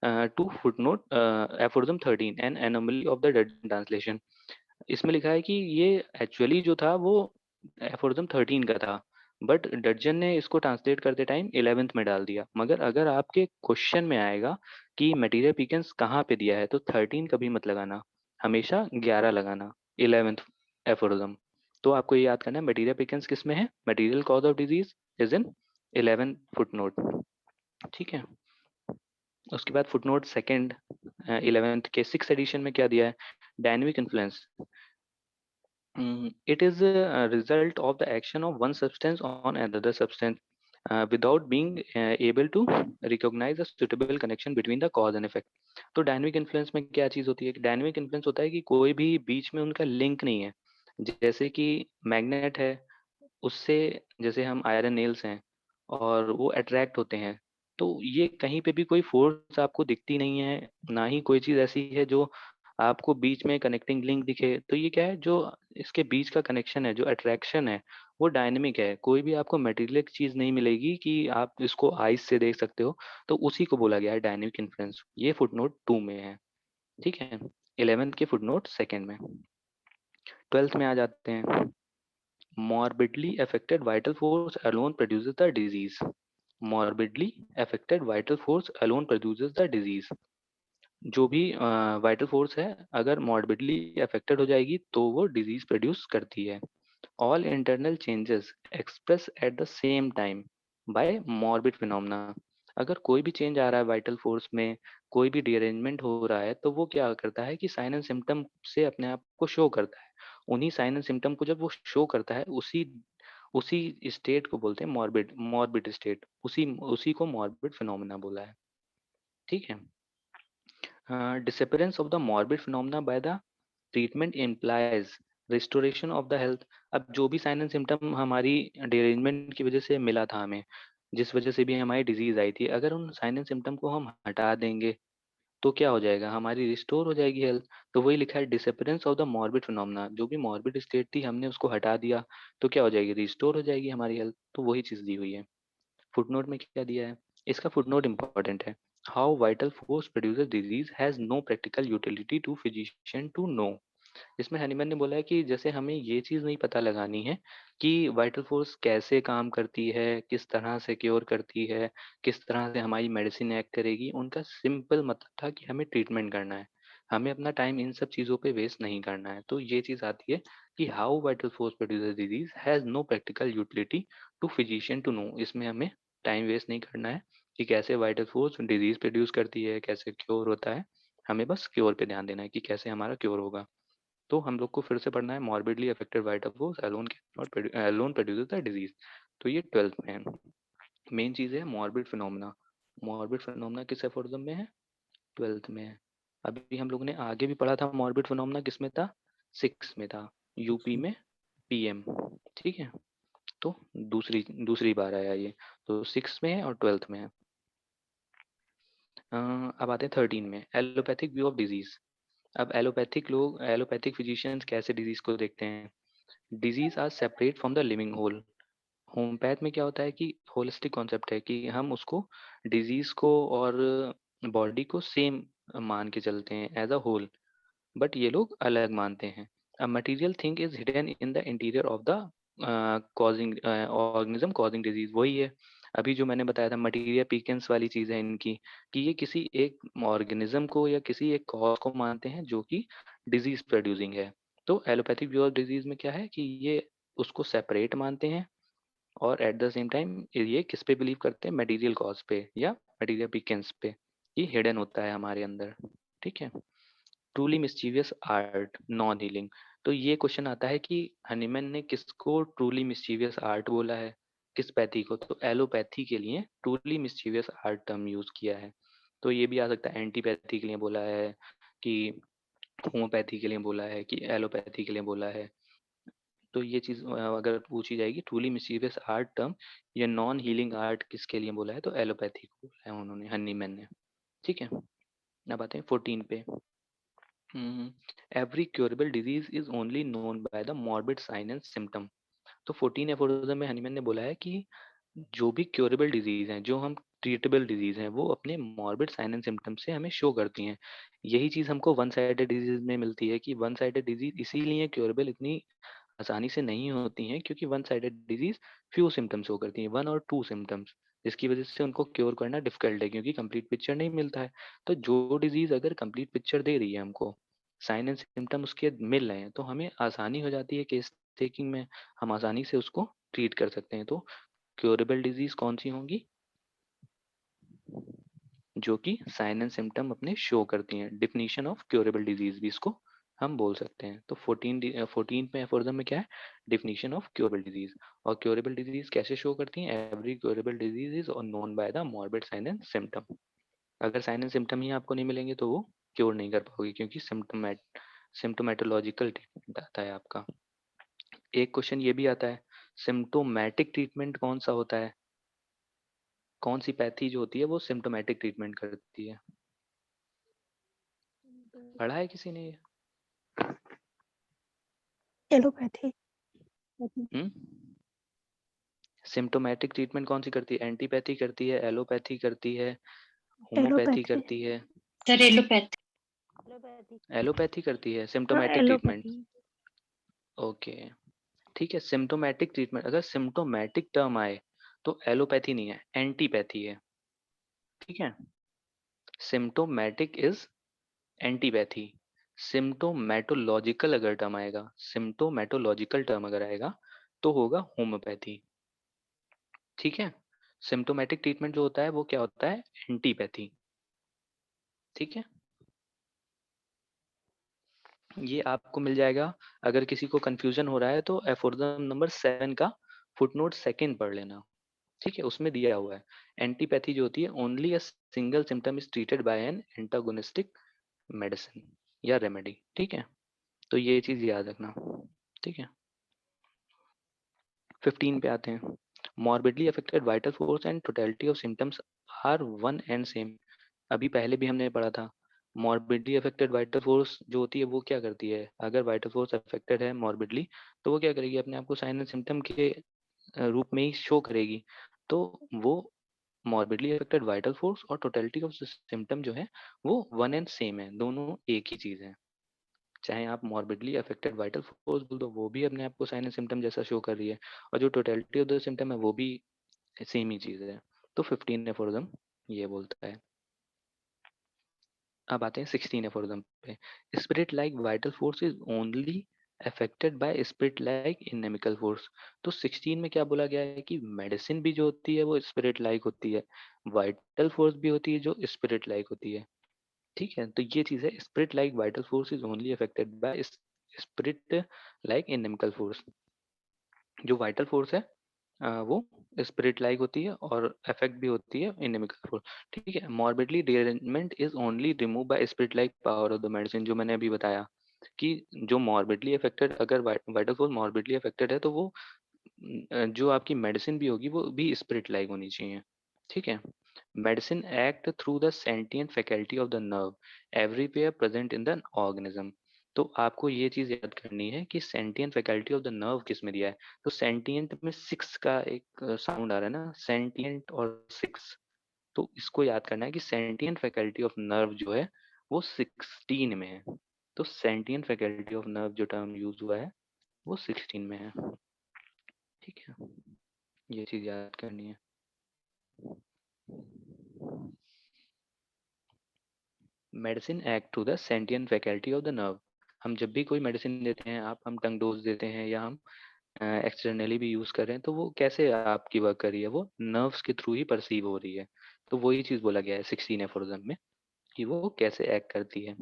to foot note aphorism 13 an anomaly of the Dudgeon translation. इसमें लिखा है कि ये एक्चुअली जो था वो एफोरिज्म 13 का था, बट डडजन ने इसको ट्रांसलेट करते टाइम 11th में डाल दिया। मगर अगर आपके क्वेश्चन में आएगा कि मटेरियल पिकेंस कहाँ पे दिया है, तो 13 कभी मत लगाना, हमेशा 11 लगाना, 11th एफोरिज्म। तो आपको ये याद करना है मटेरियल पिकेंस किस में है, material cause of disease is in 11 footnote. ठीक है, उसके बाद फुटनोट सेकंड 11th के 6th एडिशन में क्या दिया है, dynamic influence. It is a result of the action of one substance on another substance without being able to recognize a suitable connection between the cause and effect. तो dynamic influence में क्या चीज होती है? डायनेमिक इन्फ्लुएंस होता है कि कोई भी बीच में उनका लिंक नहीं है। जैसे कि मैग्नेट है, उससे जैसे हम आयरन नेल्स हैं और वो अट्रैक्ट होते हैं, तो ये कहीं पे भी कोई फोर्स आपको दिखती नहीं है, ना ही कोई चीज ऐसी है जो आपको बीच में कनेक्टिंग लिंक दिखे। तो ये क्या है, जो इसके बीच का कनेक्शन है, जो अट्रैक्शन है, वो डायनेमिक है। कोई भी आपको मटेरियल चीज नहीं मिलेगी कि आप इसको आइस से देख सकते हो, तो उसी को बोला गया है डायनेमिक इन्फ्लुएंस। ये फुटनोट 2 में है, ठीक है। 11th के फुटनोट 2nd में। 12th में आ जाते हैं। Morbidly affected vital force alone produces the disease. Morbidly affected vital force alone produces the disease. जो भी वाइटल फोर्स है, अगर मॉर्बिडली अफेक्टेड हो जाएगी तो वो डिजीज प्रोड्यूस करती है। All internal changes express at the same time by morbid phenomena. अगर कोई भी चेंज आ रहा है वाइटल फोर्स में, कोई भी डिअरेंजमेंट हो रहा है, तो वो क्या करता है कि साइन एंड सिम्टम से अपने आप को शो करता है। उन्हीं साइन एंड सिम्टम को जब वो शो करता है, उसी उसी स्टेट को बोलते हैं मॉर्बिड मॉर्बिड स्टेट। उसी उसी को मॉर्बिड फिनोमेना बोला है, ठीक है। Disappearance of the morbid phenomena by the treatment implies restoration of the health। अब जो भी साइन एंड सिम्टम हमारी डिअरेंजमेंट की वजह से मिला था हमें, जिस वजह से भी हमारी डिजीज आई थी, अगर उन साइन एंड सिम्टम को हम हटा देंगे तो क्या हो जाएगा, हमारी रिस्टोर हो जाएगी हेल्थ। तो वही लिखा है, disappearance of the morbid phenomena. जो भी मॉर्बिड स्टेट थी, हमने उसको हटा दिया तो क्या हो जाएगी, रिस्टोर हो जाएगी हमारी हेल्थ। तो वही चीज दी हुई है। फुटनोट में क्या दिया है, इसका फुटनोट इंपॉर्टेंट है। How vital force produces disease has no practical utility to physician to know. इसमें हनीमैन ने बोला है कि जैसे हमें ये चीज नहीं पता लगानी है कि वाइटल फोर्स कैसे काम करती है, किस तरह से क्योर करती है, किस तरह से हमारी मेडिसिन एक्ट करेगी। उनका सिंपल मतलब था कि हमें ट्रीटमेंट करना है, हमें अपना टाइम इन सब चीजों पे वेस्ट नहीं करना है। तो ये चीज आती है कि how vital force produces disease has no practical utility to physician to know. इसमें हमें टाइम वेस्ट नहीं करना है कि कैसे वाइटल फोर्स डिजीज प्रोड्यूस करती है, कैसे क्योर होता है। हमें बस क्योर पे ध्यान देना है कि कैसे हमारा क्योर होगा। तो हम लोग को फिर से पढ़ना है, morbidly affected vital force alone produces the disease. तो ये 12th में है। मेन चीज है मॉर्बिड फिनोमेना। मॉर्बिड फिनोमेना किस एफोरिज्म में है, 12th में है। अभी हम लोग ने आगे भी पढ़ा था मॉर्बिड फिनोमेना, किसमें था, 6 में था, यूपी में पीएम, ठीक है। तो दूसरी दूसरी बार आया ये, तो 6 में है और 12th में है। अब आते हैं 13 में, एलोपैथिक व्यू ऑफ डिजीज। अब एलोपैथिक फिजिशियंस कैसे डिजीज को देखते हैं। Disease are separate from the living whole. Homeopath में क्या होता है कि होलिस्टिक कॉन्सेप्ट है कि हम उसको, डिजीज को और बॉडी को सेम मान के चलते हैं एज अ होल, बट ये लोग अलग मानते हैं। A material thing is hidden in the interior of the causing organism causing disease. वही है अभी जो मैंने बताया था, मटीरियल पीकेंस वाली चीज है इनकी, कि ये किसी एक ऑर्गेनिज्म को या किसी एक कॉज को मानते हैं जो कि डिजीज प्रोड्यूसिंग है। तो एलोपैथिक व्यू ऑफ डिजीज में क्या है कि ये उसको सेपरेट मानते हैं, और एट द सेम टाइम ये किस पे बिलीव करते हैं, मटेरियल कॉज पे या मटेरियल पीकेंस पे। ये हिडन होता है हमारे अंदर, ठीक है। Truly mischievous art non healing. तो ये क्वेश्चन आता है कि हनीमैन ने किसको ट्रूली मिस्चीवियस आर्ट बोला है, किस पैथी को। तो एलोपैथी के लिए truly mischievous art term use किया है। तो ये भी आ सकता है, एंटीपैथी के लिए बोला है, कि होम्योपैथी के लिए बोला है, कि एलोपैथी के लिए बोला है। तो ये चीज अगर पूछी जाएगी, ट्रूली मिस्चीवियस आर्ट टर्म या नॉन हीलिंग आर्ट किसके लिए बोला है, तो एलोपैथी को बोला है उन्होंने, हनीमैन ने, ठीक है। अब आते हैं 14 पे। Every curable disease is only known by the morbid sign and symptom. तो 14 एफोरिज्म में हनीमैन ने बोला है कि जो भी क्योरेबल डिजीज हैं, जो हम ट्रीटेबल डिजीज हैं, वो अपने मॉर्बिड साइन एंड सिम्टम से हमें शो करती हैं। यही चीज हमको वन साइडेड डिजीज में मिलती है कि वन साइडेड डिजीज इसीलिए क्योरेबल इतनी आसानी से नहीं होती हैं, क्योंकि one sided disease few symptoms show करती हैं, 1 और 2 सिम्टम्स, जिसकी वजह से उनको क्योर करना डिफिकल्ट है, क्योंकि कंप्लीट पिक्चर नहीं मिलता है। तो जो डिजीज अगर कंप्लीट पिक्चर दे रही है हमको, साइन एंड सिम्टम उसके मिल रहे हैं, तो हमें आसानी हो जाती है केस टेकिंग में, हम आसानी से उसको ट्रीट कर सकते हैं। तो क्योरेबल डिजीज कौन सी होंगी, जो कि साइन एंड सिम्टम अपने शो करती हैं। डिफिनीशन ऑफ क्योरेबल डिजीज भी इसको हम बोल सकते हैं। तो 14 में एफोरिज्म में क्या है, डिफिनीशन ऑफ क्योरेबल डिजीज। और क्योरेबल डिजीज कैसे शो करती हैं, every curable disease is known by the morbid sign and symptom. अगर साइन एंड सिम्टम ही आपको नहीं मिलेंगे तो वो क्योर नहीं कर पाओगे, क्योंकि सिम्टोमेटोलॉजिकल ट्रीटमेंट आता है आपका। एक क्वेश्चन ये भी आता है, सिम्टोमेटिक ट्रीटमेंट कौन सा होता है, कौन सी पैथी जो होती है वो सिम्टोमेटिक ट्रीटमेंट करती है, पढ़ा है किसी ने ये? एलोपैथी। सिम्टोमेटिक ट्रीटमेंट कौन सी करती है, एंटीपैथी करती है, एलोपैथी करती है, होम्योपैथी एलोपैथी। करती है, सर एलोपैथी। एलोपैथी करती है हाँ, सिम्टोमेटिक ट्रीटमेंट। एलोपैथी। ओके, ठीक है। सिम्टोमेटिक ट्रीटमेंट, अगर सिम्टोमेटिक टर्म आए तो एलोपैथी नहीं है, एंटीपैथी है, ठीक है। Symptomatic is antipathy. सिम्टोमेटोलॉजिकल अगर टर्म आएगा, सिम्टोमेटोलॉजिकल टर्म अगर आएगा तो होगा होम्योपैथी, ठीक है। सिम्टोमेटिक ट्रीटमेंट जो होता है वो क्या होता है, एंटीपैथी, ठीक है। ये आपको मिल जाएगा। अगर किसी को कंफ्यूजन हो रहा है तो एफोरिज्म नंबर 7 का फुटनोट सेकंड पढ़ लेना, ठीक है। उसमें दिया हुआ है एंटीपैथी जो होती है, only a single symptom is treated by an antagonistic medicine या रेमेडी, ठीक है। तो ये चीज याद रखना, ठीक है। 15 पे आते हैं। Morbidly affected vital force and totality of symptoms are one and same. अभी पहले भी हमने पढ़ा था, मॉर्बिडली अफेक्टेड वाइटल फोर्स जो होती है वो क्या करती है, अगर वाइटल फोर्स अफेक्टेड है मॉर्बिडली तो वो क्या करेगी, अपने आप को साइन एंड सिम्टम के रूप में ही शो करेगी। तो वो मॉर्बिडली अफेक्टेड वाइटल फोर्स और टोटलिटी ऑफ सिम्टम जो है वो वन एंड सेम है, दोनों एक ही चीज है। चाहे आप मॉर्बिडली अफेक्टेड वाइटल फोर्स बोल दो, वो भी अपने आप को साइन एंड सिम्टम जैसा शो कर रही है, और जो टोटलिटी ऑफ द सिम्टम है वो भी सेम ही चीज है। तो 15 एफोरिज्म ये बोलता है। अब आते हैं 16 एफोरिज्म पे। Spirit like vital force is only affected by spirit like inimical force. तो 16 में क्या बोला गया है कि मेडिसिन भी जो होती है वो स्पिरिट लाइक होती है, वाइटल फोर्स भी होती है जो स्पिरिट लाइक होती है, ठीक है। तो ये चीज है, spirit like vital force is only affected by spirit like inimical force. जो वाइटल फोर्स है वो स्पिरिट लाइक होती है और इफेक्ट भी होती है इनेमिकल फोर्स, ठीक है। Morbidly derangement is only remove by spirit like power of the medicine, जो मैंने अभी बताया कि जो मॉर्बिडली अफेक्टेड, अगर वाइटल फोर्स मॉर्बिडली अफेक्टेड है तो वो जो आपकी मेडिसिन भी होगी वो भी स्पिरिट लाइक होनी चाहिए, ठीक है। Medicine act through the sentient faculty of the nerve everywhere present in the organism. तो आपको ये चीज याद करनी है कि sentient faculty of the nerve किस में दिया है। तो सेंटिएंट में 6 का एक साउंड आ रहा है ना, सेंटिएंट और 6। तो इसको याद करना है कि सेंटिएंट फैकल्टी ऑफ नर्व जो है वो 16 में है। तो सेंटिएंट फैकल्टी ऑफ नर्व जो टर्म यूज हुआ है वो 16 में है, ठीक है। ये चीज याद करनी है। Medicine act to the sentient faculty of the nerve. हम जब भी कोई मेडिसिन देते हैं, हम टंग डोज देते हैं या हम एक्सटर्नली भी यूज कर रहे हैं, तो वो कैसे आपकी वर्क कर रही है, वो नर्व्स के थ्रू ही परसीव हो रही है। तो वही चीज बोला गया है 16 एफोरिज्म में कि वो कैसे एक्ट करती है।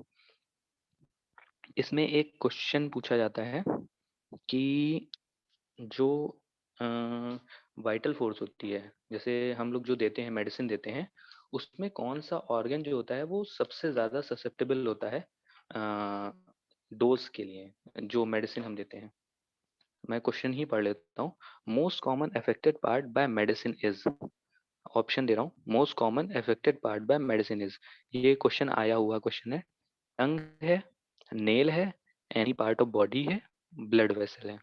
इसमें एक क्वेश्चन पूछा जाता है कि जो वाइटल फोर्स होती है, जैसे हम लोग जो देते हैं मेडिसिन देते हैं, उसमें कौन सा ऑर्गन जो होता है वो सबसे ज्यादा ससेप्टेबल होता है डोज के लिए, जो मेडिसिन हम देते हैं। मैं क्वेश्चन ही पढ़ लेता हूँ। Most common affected part by medicine is, option दे रहा हूँ, most common affected part by medicine is, ये क्वेश्चन आया हुआ क्वेश्चन है। टंग है, नेल है, एनी पार्ट ऑफ बॉडी है, ब्लड वेसल है।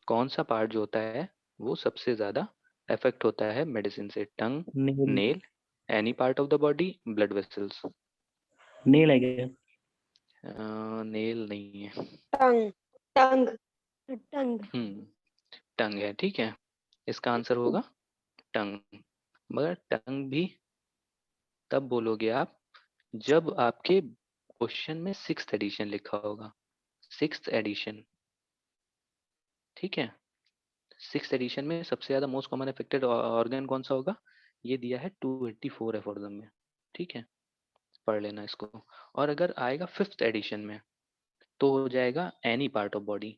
कौन सा पार्ट जो होता है वो सबसे ज्यादा अफेक्ट होता है मेडिसिन से, tongue, nail. Nail, any part of the body, blood vessels. Nail है क्या? नेल नहीं है। टंग टंग टंग टंग है, ठीक है। इसका आंसर होगा टंग। मगर टंग भी तब बोलोगे आप जब आपके क्वेश्चन में 6th एडिशन लिखा होगा, 6th एडिशन, ठीक है। 6th एडिशन में सबसे ज्यादा मोस्ट कॉमन अफेक्टेड ऑर्गन कौन सा होगा, ये दिया है 284 एफोरिज्म में, ठीक है। पढ़ लेना इसको। और अगर आएगा 5th एडिशन में, तो हो जाएगा एनी पार्ट ऑफ बॉडी।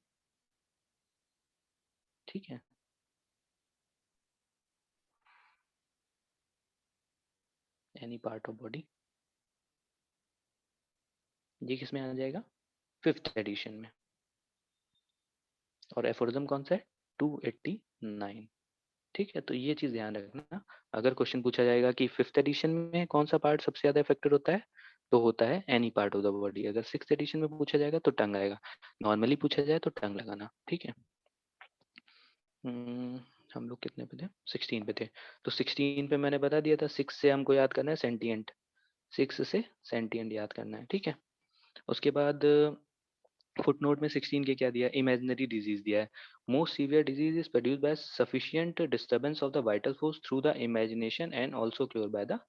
ठीक है, एनी पार्ट ऑफ बॉडी, ये किस में आ जाएगा? 5th एडिशन में। और एफोरिज्म कौन सा है? 289। ठीक है, तो ये चीज ध्यान रखना। अगर क्वेश्चन पूछा जाएगा कि 5th एडिशन में कौन सा पार्ट सबसे ज्यादा इफेक्टेड होता है, तो होता है any part of the body. अगर 6th एडिशन में पूछा जाएगा तो टंग आएगा। नॉर्मली पूछा जाए तो टंग लगाना। ठीक है। हम लोग कितने पे थे? 16 पे थे। तो 16 पे मैंने बता दिया था 6 से हमको याद करना है सेंटिएंट। 6 से सेंटिएंट याद करना है। ठीक है। उसके बाद फुटनोट में 16 के क्या दिया? इमेजिनरी डिजीज दिया है। Most severe disease is produced by sufficient disturbance of the vital force through the imagination and also cure by the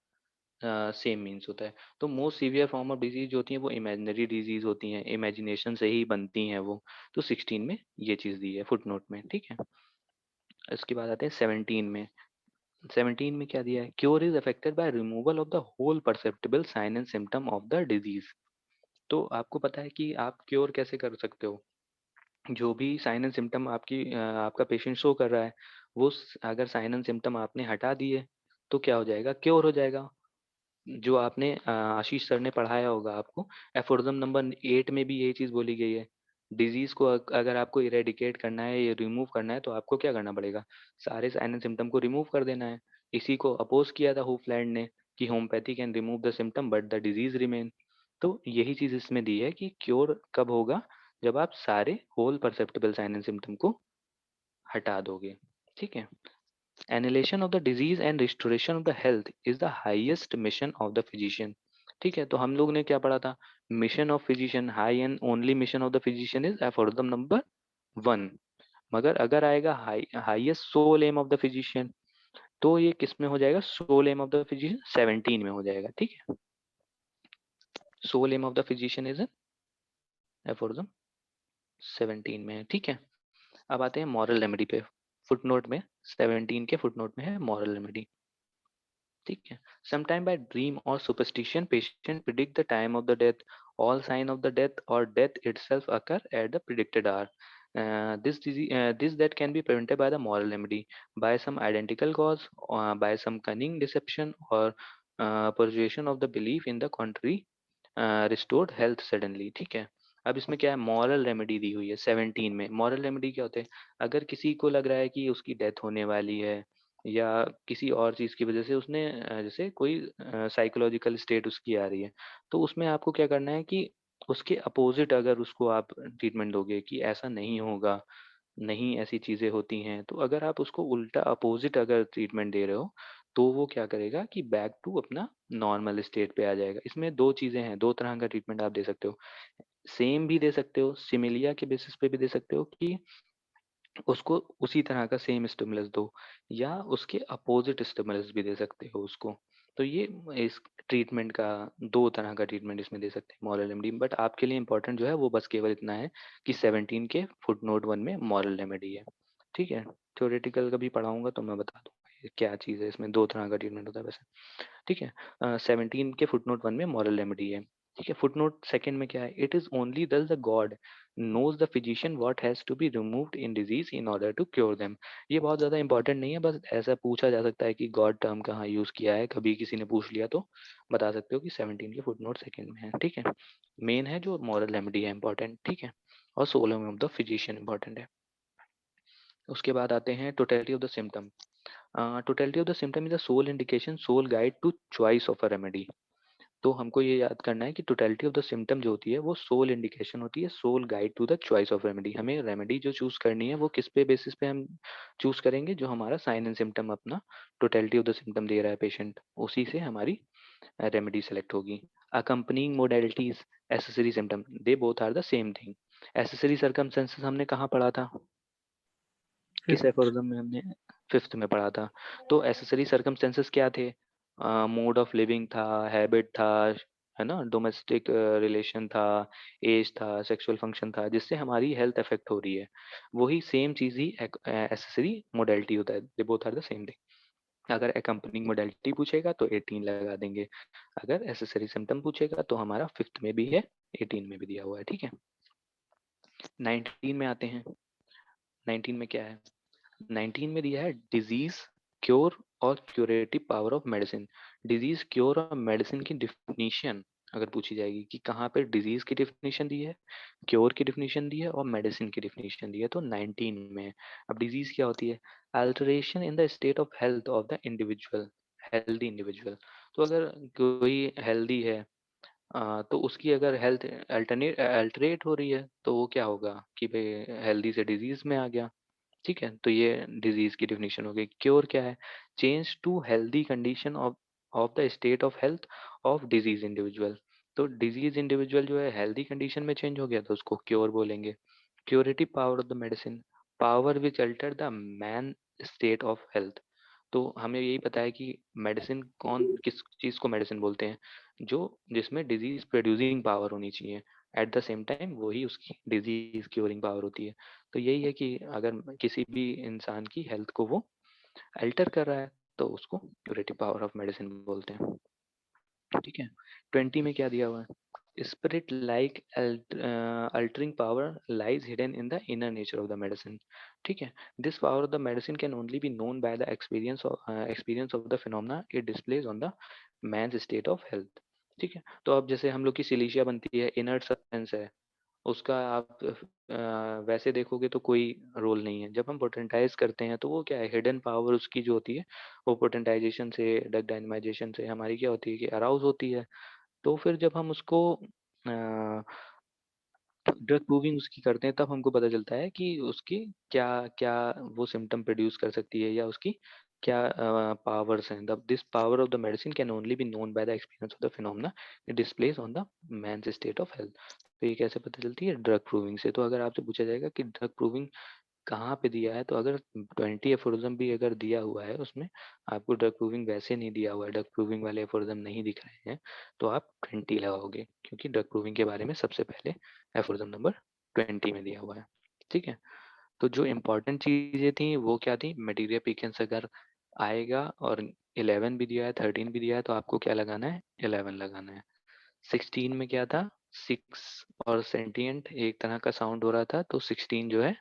same means होता है। तो most severe form of disease जो होती है वो इमेजिनरी डिजीज होती हैं, इमेजिनेशन से ही बनती हैं वो। तो 16 में ये चीज दी है फुटनोट में। ठीक है। इसके बाद आते हैं 17 में। 17 में क्या दिया है? Cure is affected by removal of the whole perceptible sign and symptom of the disease. तो आपको पता है कि आप क्योर कैसे कर सकते हो? जो भी साइन एंड सिम्टम आपका पेशेंट शो कर रहा है, वो अगर साइन एंड सिम्टम आपने हटा दिए तो क्या हो जाएगा? क्योर हो जाएगा। जो आपने आशीष सर ने पढ़ाया होगा आपको, एफोरिज्म नंबर 8 में भी यही चीज बोली गई है। डिजीज को अगर आपको इरेडिकेट करना है या रिमूव करना है तो आपको क्या करना पड़ेगा? सारे साइन एंड सिम्टम को रिमूव कर देना है। इसी को अपोज किया था हुफलैंड ने कि homeopathy can remove the symptom but the disease remain. तो यही चीज इसमें दी है कि क्योर कब होगा? जब आप सारे whole perceptible sign and symptom को हटा दोगे। ठीक है। Annihilation of the disease and restoration of the health is the highest mission of the physician। ठीक है, तो हम लोग ने क्या पढ़ा था? Mission of physician, high and only mission of the physician is aphorism number 1। मगर अगर आएगा highest sole aim of the physician, तो ये किस में हो जाएगा? Sole aim of the physician 17 में हो जाएगा। ठीक है, sole aim of the physician is aphorism 17 में है। ठीक है। अब आते हैं मॉरल रेमेडी पे। फुटनोट में 17 के फुटनोट में है मॉरल रेमेडी। ठीक है। Sometime by dream or superstition, patient predict the time of the death. All sign of the death or death itself occur at the predicted hour. This that can be prevented by the moral remedy, by some identical cause, by some cunning deception, or persuasion of the belief in the contrary, restored health suddenly। ठीक है। अब इसमें क्या है? Moral remedy दी हुई है 17 में। Moral remedy क्या होते हैं? अगर किसी को लग रहा है कि उसकी डेथ होने वाली है या किसी और चीज की वजह से उसने जैसे कोई साइकोलॉजिकल स्टेट उसकी आ रही है, तो उसमें आपको क्या करना है कि उसके अपोजिट अगर उसको आप ट्रीटमेंट दोगे कि ऐसा नहीं होगा, नहीं ऐसी चीजें होती हैं, तो अगर आप उसको उल्टा अपोजिट अगर ट्रीटमेंट दे रहे हो तो वो क्या करेगा कि बैक टू अपना नॉर्मल स्टेट पे आ जाएगा। इसमें दो चीजें हैं, दो तरह का ट्रीटमेंट आप दे सकते हो। सेम भी दे सकते हो, सिमिलिया के बेसिस पे भी दे सकते हो कि उसको उसी तरह का सेम स्टिमुलस दो, या उसके अपोजिट स्टिमुलस भी दे सकते हो उसको। तो ये इस ट्रीटमेंट का दो तरह का ट्रीटमेंट इसमें दे सकते हैं मॉरल रेमेडी। बट आपके लिए इंपॉर्टेंट जो है वो बस केवल इतना है कि 17 के फुटनोट 1 में मॉरल रेमेडी है। ठीक है। थ्योरेटिकल कभी पढ़ाऊंगा तो मैं बता दूंगा ये क्या चीज़ है। इसमें दो तरह का ट्रीटमेंट होता है वैसे। ठीक है। 17 के फुटनोट 1 में मॉरल रेमेडी है। ठीक है। फुटनोट सेकंड में क्या है? इट इज ओनली दस the God knows the physician what has to be removed in disease in order to cure them। ये बहुत ज्यादा इंपॉर्टेंट नहीं है, बस ऐसा पूछा जा सकता है कि गॉड टर्म कहाँ यूज किया है, कभी किसी ने पूछ लिया तो बता सकते हो कि 17 के फुटनोट सेकंड में है। ठीक है। मेन है जो मॉरल रेमेडी है इंपॉर्टेंट। ठीक है। और sole aim of the physician important है। उसके बाद आते हैं totality of the symptom. Totality of the symptom is the sole indication, sole guide to choice of a remedy. तो हमको ये याद करना है कि टोटलिटी ऑफ द सिम्टम जो होती है वो सोल इंडिकेशन होती है, sole guide to the choice of remedy. हमें रेमेडी जो चूज करनी है वो किस पे बेसिस पे हम चूज करेंगे? जो हमारा साइन एंड सिम्टम अपना टोटलिटी ऑफ द सिम्टम दे रहा है पेशेंट, उसी से हमारी रेमेडी सेलेक्ट होगी। Accompanying modalities, accessory symptom, they both are the same thing. Accessory circumstances हमने कहाँ पढ़ा था? किस एफोरिज्म में? हमने 5th में पढ़ा था। तो एसेसरी सर्कमस्टेंसेस क्या थे? मोड ऑफ लिविंग था, हैबिट था, है ना, डोमेस्टिक रिलेशन था, एज था, सेक्सुअल फंक्शन था, जिससे हमारी हेल्थ अफेक्ट हो रही है। वही सेम चीज ही एसेसरी मोडेलिटी होता है। They both are the same thing. अगर अकम्पनिंग मोडेलिटी पूछेगा तो 18 लगा देंगे, अगर एसेसरी सिम्टम पूछेगा तो हमारा 5th में भी है, 18 में भी दिया हुआ है। ठीक है। 19 में आते हैं। 19 में क्या है? 19 में दिया है डिजीज क्योर और curative power of medicine. Disease cure और मेडिसिन की डिफिनीशन अगर पूछी जाएगी कि कहाँ पे डिजीज की डिफिनीशन दी है, क्योर की डिफिनीशन दी है और मेडिसिन की डिफिनीशन दी है, तो 19 में है। अब डिजीज क्या होती है? Alteration in the state of health of the individual, healthy individual. तो अगर कोई हेल्दी है तो उसकी अगर हेल्थ अल्टरेट हो रही है तो वो क्या होगा कि भाई हेल्दी से डिजीज में आ गया। ठीक है, तो ये डिजीज की डेफिनेशन हो गई। क्योर क्या है? Change to healthy condition of the state of health of disease individual. तो डिजीज इंडिविजुअल जो है हेल्दी कंडीशन में चेंज हो गया तो उसको क्योर बोलेंगे। Curative power of the medicine, power which alter the man state of health. तो हमें यही पता है कि मेडिसिन किस चीज को मेडिसिन बोलते हैं, जो जिसमें डिजीज प्रोड्यूसिंग पावर होनी चाहिए, एट द सेम टाइम वही उसकी डिजीज क्योरिंग पावर होती है। तो यही है कि अगर किसी भी इंसान की हेल्थ को वो अल्टर कर रहा है तो उसको क्यूरेटिव पावर ऑफ मेडिसिन बोलते हैं। ठीक है, 20 में क्या दिया हुआ है? Spirit like altering power lies hidden in the inner nature of the medicine. ठीक है, this power of the medicine can only be known by the experience of the phenomena it displays on the man state of health. ठीक है, तो अब जैसे हम लोग की सिलीशिया बनती है, इनर्ट सब्सटेंस है, उसका आप वैसे देखोगे तो कोई रोल नहीं है। जब हम पोटेंटाइज करते हैं तो वो क्या है, हिडन पावर उसकी जो होती है वो पोटेंटाइजेशन से, डक डायनेमाइजेशन से हमारी क्या होती है कि अराउज होती है। तो फिर जब हम उसको ड्रग प्रूविंग उसकी करते हैं तब हमको पता चलता है कि उसकी क्या क्या वो सिम्टम प्रोड्यूस कर सकती है या उसकी क्या पावर्स हैं। This power of the medicine can only be known by the experience of the phenomena it displace on the man's state of health. तो ये कैसे पता चलती है? ड्रग प्रूविंग से। तो अगर आपसे पूछा जाएगा कि ड्रग प्रूविंग कहाँ पे दिया है, तो अगर 20 एफोरिज्म भी अगर दिया हुआ है उसमें आपको ड्रग प्रूविंग वैसे नहीं दिया हुआ है, ड्रग प्रूविंग वाले एफोरिज्म नहीं दिख रहे हैं, तो आप 20 लगाओगे, क्योंकि ड्रग प्रूविंग के बारे में सबसे पहले एफोरिज्म नंबर 20 में दिया हुआ है। ठीक है, तो जो इम्पोर्टेंट चीजें थी वो क्या थी? मटेरियल पिकेंस अगर आएगा और 11 भी दिया है, 13 भी दिया है, तो आपको क्या लगाना है? 11 लगाना है। 16 में क्या था? 6 और सेंटिएंट एक तरह का साउंड हो रहा था, तो 16 जो है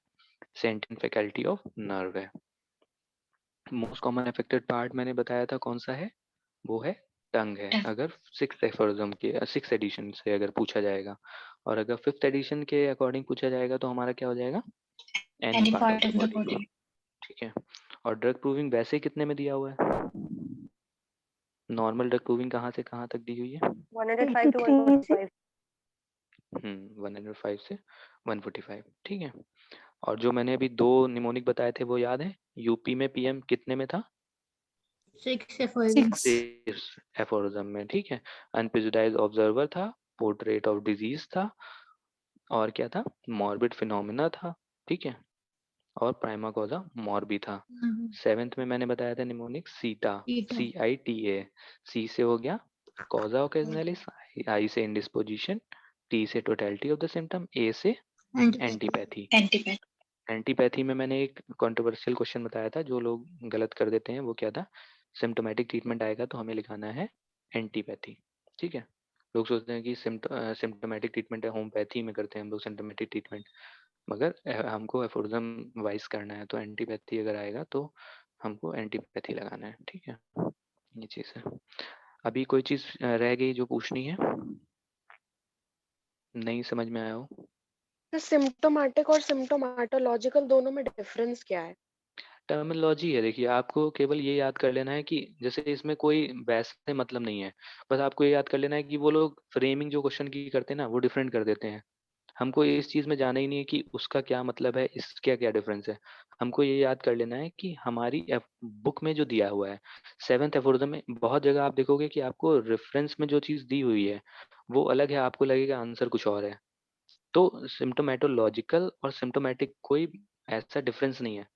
सेंटिएंट फैकल्टी ऑफ नर्व है। मोस्ट कॉमन अफेक्टेड पार्ट मैंने बताया था कौन सा है? वो है टंग है, अगर सिक्स एफोरिज्म के 6 एडिशन से अगर पूछा जाएगा। और अगर 5th एडिशन के अकॉर्डिंग पूछा जाएगा तो हमारा क्या हो जाएगा? Any part of the body. ठीक है, और ड्रग प्रूविंग वैसे कितने में दिया हुआ है? नॉर्मल ड्रग प्रूविंग कहाँ से कहाँ तक दी हुई है? 105 to 145. 105 से 145। ठीक है, और जो मैंने अभी 2 निमोनिक बताए थे वो याद है? यूपी में पीएम कितने में था? 6 एफोरिज्म। 6 एफोरिज्म में। ठीक है, अनप्रेजुडाइज ऑब्जर्वर था, पोर्ट्रेट ऑफ डिजीज था, और क्या था? मॉर्बिड फिनोमिना था। ठीक है, और प्राइमा कॉजा मॉर्बी था। 7th में मैंने बताया था निमोनिक सीटा, CITA। सी से हो गया कॉजा ओकेजनलिस, आई से इंडिस्पोजिशन, टी से टोटलिटी ऑफ द सिम्टम, ए से एंटीपैथी। एंटीपैथी में मैंने एक कंट्रोवर्शियल क्वेश्चन बताया था, जो लोग गलत कर देते हैं, वो क्या था? सिम्टोमेटिक ट्रीटमेंट आएगा तो हमें लिखाना है एंटीपैथी। ठीक है, लोग सोचते हैं कि सिम्टोमेटिक ट्रीटमेंट है, होम्योपैथी में करते हैं हम लोग सिम्टोमेटिक ट्रीटमेंट, मगर हमको एफोरिज्म वाइज करना है, तो एंटीपैथी अगर आएगा तो हमको एंटीपैथी लगाना है। ठीक है, ये चीज़ है। अभी कोई चीज़ रह गई जो पूछनी है, नहीं समझ में आया हो? तो सिम्टोमेटिक और सिम्टोमेटोलॉजिकल दोनों में डिफरेंस क्या है? टर्मिनोलॉजी है, देखिए आपको केवल ये याद कर लेना है कि जैसे इसमें कोई वैसे मतलब नहीं है, बस आपको ये याद कर लेना है कि वो लोग फ्रेमिंग जो क्वेश्चन की करते हैं ना वो डिफरेंट कर देते हैं। हमको इस चीज में जाना ही नहीं है कि उसका क्या मतलब है, इसका क्या डिफरेंस है। हमको ये याद कर लेना है कि हमारी बुक में जो दिया हुआ है 7th एफोरिज्म में, बहुत जगह आप देखोगे कि आपको रेफरेंस में जो चीज दी हुई है वो अलग है, आपको लगेगा आंसर कुछ और है। तो सिम्टोमेटोलॉजिकल और सिम्टोमेटिक कोई ऐसा डिफरेंस नहीं है।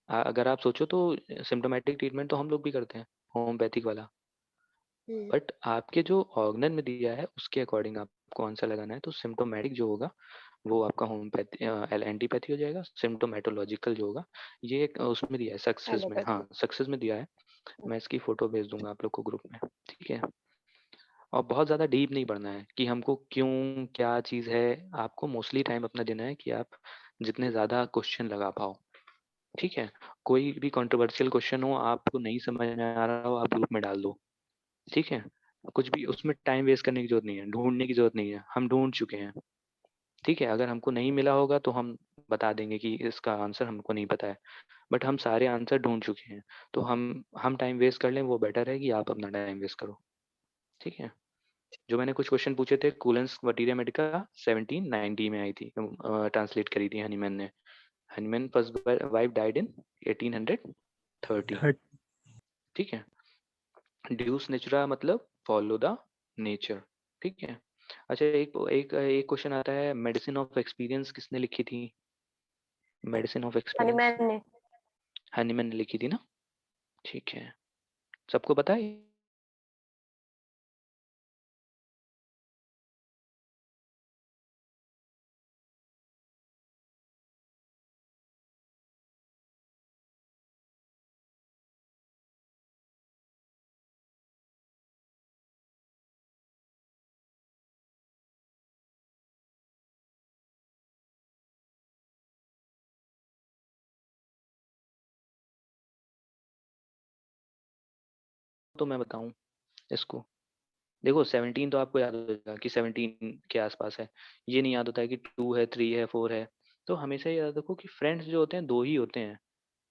अगर आप सोचो तो सिम्टोमेटिक ट्रीटमेंट तो हम लोग भी करते हैं, होम्योपैथिक वाला, बट आपके जो ऑर्गनल में दिया है उसके अकॉर्डिंग आपको आंसर लगाना है। तो सिम्टोमेटिक जो होगा वो आपका होम्योपैथी एंटीपैथी हो जाएगा। सिम्टोमेटोलॉजिकल जो होगा ये उसमें दिया है सक्सेस में, हाँ सक्सेस में दिया है। मैं इसकी फोटो भेज दूंगा आप लोग को ग्रुप में। ठीक है, और बहुत ज़्यादा डीप नहीं पढ़ना है कि हमको क्यों क्या चीज़ है। आपको मोस्टली टाइम अपना देना है कि आप जितने ज़्यादा क्वेश्चन लगा पाओ, ठीक है। कोई भी कंट्रोवर्शियल क्वेश्चन हो, आपको नहीं समझ में आ रहा हो, आप ग्रुप में डाल दो, ठीक है। कुछ भी उसमें टाइम वेस्ट करने की जरूरत नहीं है, ढूंढने की जरूरत नहीं है, हम ढूंढ चुके हैं, ठीक है। अगर हमको नहीं मिला होगा तो हम बता देंगे कि इसका आंसर हमको नहीं पता है, बट हम सारे आंसर ढूंढ चुके हैं। तो हम टाइम वेस्ट कर लें वो बेटर है कि आप अपना टाइम वेस्ट करो, ठीक है। जो मैंने कुछ क्वेश्चन पूछे थे, कूलेंस वर्टीरिया मेडिका 1790 में आई थी, ट्रांसलेट करी थी हनीमैन ने। Hahnemann first wife died in 1830, ठीक है। ड्यूस नेचुरा मतलब फॉलो द नेचर, ठीक है। अच्छा, एक एक एक क्वेश्चन आता है, मेडिसिन ऑफ एक्सपीरियंस किसने लिखी थी? मेडिसिन ऑफ एक्सपीरियंस हनीमैन ने। हनीमैन ने लिखी थी ना, ठीक है। सबको पता है? तो मैं बताऊं इसको। देखो 17 तो आपको याद हो जाएगा कि 17 के आसपास है। ये नहीं याद होता है कि 2 है, 3 है, 4 है। तो हमेशा याद रखो कि फ्रेंड्स जो होते हैं 2 ही होते हैं।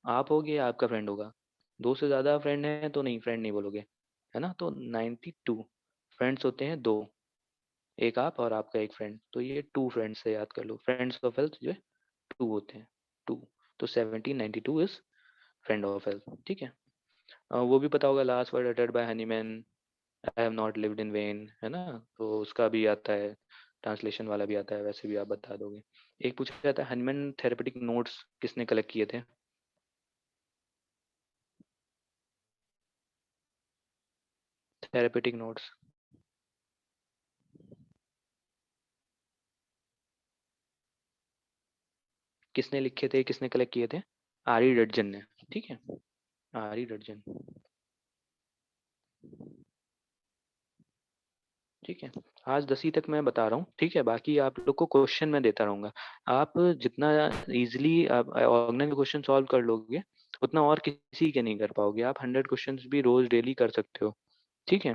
आप होगे या आपका फ्रेंड होगा। 2 से ज़्यादा फ्रेंड है तो नहीं, फ्रेंड नहीं बोलोगे, है ना। तो 92 फ्रेंड्स होते हैं, 2, एक आप और आपका एक फ्रेंड। तो ये 2 फ्रेंड्स से याद कर लो, फ्रेंड्स ऑफ हेल्थ जो है 2 होते हैं, 2। तो 1792 इज फ्रेंड ऑफ हेल्थ, ठीक है। वो भी पता होगा, last word uttered by Hahnemann, I have not lived in vain, है ना। तो उसका भी आता है, ट्रांसलेशन वाला भी आता है, वैसे भी आप बता दोगे। एक पूछा जाता है, हनीमैन थेरेपेटिक नोट्स किसने कलेक्ट किए थे? थेरेपेटिक नोट्स किसने लिखे थे, किसने कलेक्ट किए थे? आरी डटजन ने, ठीक है, आरी डटजन, ठीक है। आज 10वीं तक मैं बता रहा हूँ, ठीक है। बाकी आप लोग को क्वेश्चन मैं देता रहूंगा। आप जितना इजीली आप ऑर्गेनाइज क्वेश्चन सॉल्व कर लोगे, उतना और किसी के नहीं कर पाओगे। आप 100 क्वेश्चंस भी रोज डेली कर सकते हो, ठीक है।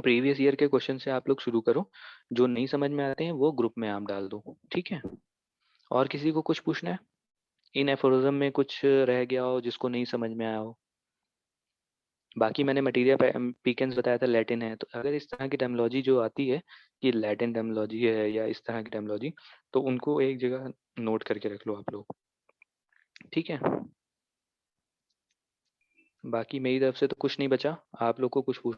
प्रीवियस ईयर के क्वेश्चन से आप लोग शुरू करो, जो नहीं समझ में आते हैं वो ग्रुप में आप डाल दो, ठीक है। और किसी को कुछ पूछना है? इन एफोरिज्म में कुछ रह गया हो जिसको नहीं समझ में आया हो? बाकी मैंने मटीरियल पीकेंस बताया था, लैटिन है। तो अगर इस तरह की टर्मिनोलॉजी जो आती है कि लैटिन टर्मिनोलॉजी है या इस तरह की टर्मिनोलॉजी, तो उनको एक जगह नोट करके रख लो आप लोग, ठीक है। बाकी मेरी तरफ से तो कुछ नहीं बचा, आप लोग को कुछ पूछ।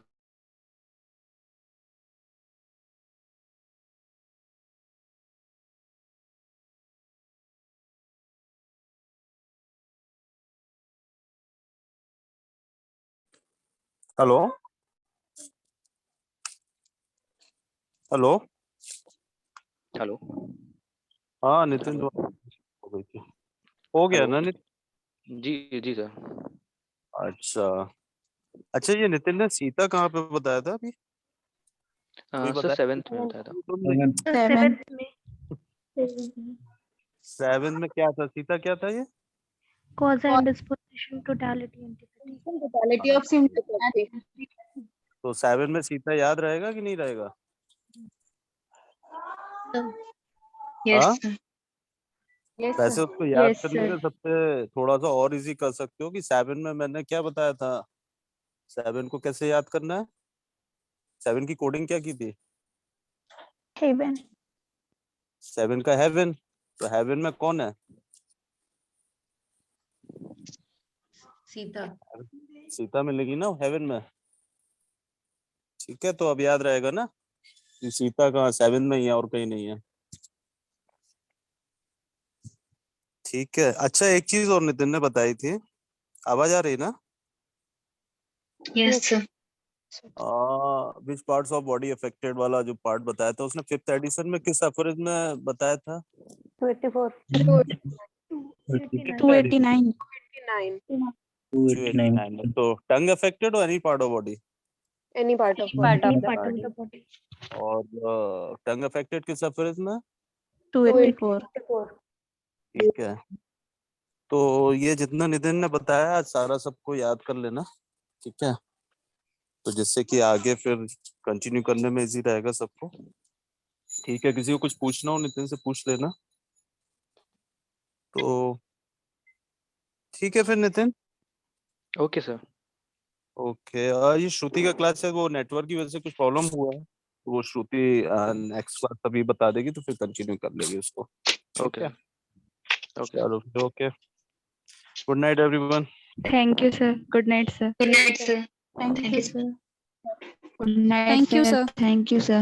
Hello hello. हेलो हाँ नितिन, हेलो हो गई थी, हो गया हेलो, ना नितिन? जी जी सर। अच्छा अच्छा, ये नितिन ने सीता कहाँ पे बताया था अभी? कोई सर बताया 7th में बताया था। तुमने? सेवन में सेवन में क्या था, सीता क्या था ये? cause and disposition, totality, entity. totality of symptoms. तो सेवन में सीता याद रहेगा कि नहीं रहेगा? Yes, हाँ, sir. Yes, वैसे sir. उसको याद Yes, करने sir. के सबसे थोड़ा सा और इजी कर सकते हो कि सेवन में मैंने क्या बताया था, सेवन को कैसे याद करना है। सेवन की कोडिंग क्या की थी? Heaven. सेवन का हेवन, तो हेवन में कौन है? सीता। सीता मिलेगी ना हेवन में, ठीक है। तो अब याद रहेगा ना कि सीता कहाँ, सेवन में ही है और कहीं नहीं है, ठीक है। अच्छा, एक चीज और नितिन ने बताई थी, आवाज आ रही ना? Yes, sir. Which parts of body affected वाला जो पार्ट बताया था उसने, 5th एडिशन में किस एफोरिज्म में बताया था? 24. 289. 89. 289 289 में। तो टंग अफेक्टेड और any part of body? Any part of Part body. of the part of body. the body. और टंग अफेक्टेड किस सफरेज में? 284. ठीक है, तो ये जितना नितिन ने बताया आज सारा सबको याद कर लेना, ठीक है, तो जिससे कि आगे फिर कंटिन्यू करने में इजी रहेगा सबको। ठीक है, किसी को कुछ पूछना हो नितिन से पूछ लेना। तो ठीक है फिर नितिन। Okay sir. ओके, ये श्रुति का क्लास है, वो नेटवर्क की वजह से कुछ प्रॉब्लम हुआ है, तो वो श्रुति नेक्स्ट क्लास अभी बता देगी, तो फिर कंटिन्यू कर लेगी उसको। ओके है? ओके चलो फिर, okay, good night everyone. Thank you, sir. Good night, sir. Good night, sir. Thank you, sir. Good night, Thank you, sir. sir. Thank you, sir.